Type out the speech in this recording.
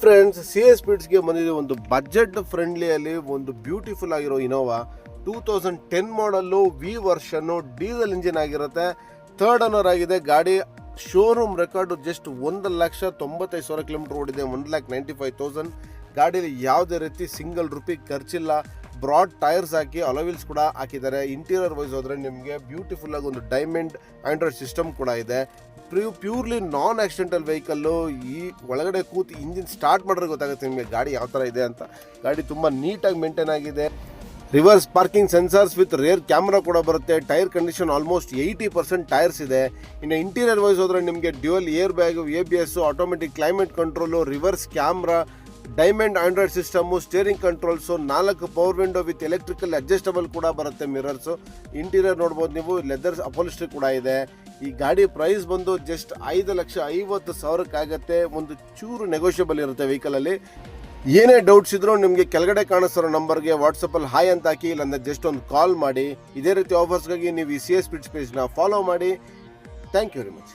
Friends, C S ಸ್ಪೀಡ್ಸ್ಗೆ ಬಂದಿದೆ ಒಂದು budget ಫ್ರೆಂಡ್ಲಿಯಲ್ಲಿ ಒಂದು ಬ್ಯೂಟಿಫುಲ್ ಆಗಿರೋ ಇನೋವಾ 2010 ಮಾಡಲ್ಲು ವಿ ವರ್ಷನ್ನು ಡೀಸೆಲ್ ಇಂಜಿನ್ ಆಗಿರುತ್ತೆ. ಥರ್ಡ್ ಓನರ್ ಆಗಿದೆ. ಗಾಡಿ ಶೋರೂಮ್ ರೆಕಾರ್ಡು ಜಸ್ಟ್ 1,95,000 ಕಿಲೋಮೀಟರ್ ಓಡಿದೆ. 1,95,000. ಗಾಡೀಲಿ ಯಾವುದೇ ರೀತಿ ಸಿಂಗಲ್ ರುಪಿ ಖರ್ಚಿಲ್ಲ. ಬ್ರಾಡ್ ಟೈರ್ಸ್ ಹಾಕಿ ಅಲೋವಿಲ್ಸ್ ಕೂಡ ಹಾಕಿದ್ದಾರೆ. ಇಂಟೀರಿಯರ್ ವೈಸ್ ಹೋದರೆ ನಿಮಗೆ ಬ್ಯೂಟಿಫುಲ್ ಆಗಿ ಒಂದು ಡೈಮಂಡ್ ಆಂಡ್ರಾಯ್ಡ್ ಸಿಸ್ಟಮ್ ಕೂಡ ಇದೆ. ಪ್ಯೂರ್ಲಿ ನಾನ್ ಆಕ್ಸಿಡೆಂಟಲ್ ವೆಹಿಕಲ್ಲು. ಈ ಒಳಗಡೆ ಕೂತು ಇಂಜಿನ್ ಸ್ಟಾರ್ಟ್ ಮಾಡಿದ್ರೆ ಗೊತ್ತಾಗುತ್ತೆ ನಿಮಗೆ ಗಾಡಿ ಯಾವ ಥರ ಇದೆ ಅಂತ. ಗಾಡಿ ತುಂಬ ನೀಟಾಗಿ ಮೇಂಟೈನ್ ಆಗಿದೆ. Reverse parking sensors with rear camera ಕೂಡ ಬರುತ್ತೆ. ಟೈರ್ ಕಂಡೀಷನ್ ಆಲ್ಮೋಸ್ಟ್ 80% ಟೈರ್ಸ್ ಇದೆ. ಇನ್ನು ಇಂಟೀರಿಯರ್ ವೈಸ್ ಹೋದರೆ ನಿಮಗೆ dual air bag, ABS, automatic climate control, reverse camera, diamond android system, steering controls, 4 power window with electrical adjustable ಕೂಡ ಬರುತ್ತೆ. Mirrors, interior ನೋಡ್ಬೋದು ನೀವು. ಲೆದರ್ ಅಪೋಲಿಸ್ಟ್ರಿ ಕೂಡ ಇದೆ. ಈ ಗಾಡಿ ಪ್ರೈಸ್ ಬಂದು ಜಸ್ಟ್ 5,50,000 ಆಗುತ್ತೆ. ಒಂದು ಚೂರು ನೆಗೋಷಿಯಬಲ್ ಇರುತ್ತೆ ವೆಹಿಕಲಲ್ಲಿ. ಏನೇ ಡೌಟ್ಸ್ ಇದ್ರೂ ನಿಮಗೆ ಕೆಳಗಡೆ ಕಾಣಿಸ್ತಿರೋ ನಂಬರ್ಗೆ ವಾಟ್ಸಪ್ಪಲ್ಲಿ ಹಾಯ್ ಅಂತ ಹಾಕಿ, ಇಲ್ಲಾಂದರೆ ಜಸ್ಟ್ ಒಂದು ಕಾಲ್ ಮಾಡಿ. ಇದೇ ರೀತಿ ಆಫರ್ಸ್ಗಾಗಿ ನೀವು ಈ ಸಿ ಎಸ್ ಸ್ಪೀಡ್ಸ್ ಪೇಜ್ನ ಫಾಲೋ ಮಾಡಿ. Thank you very much.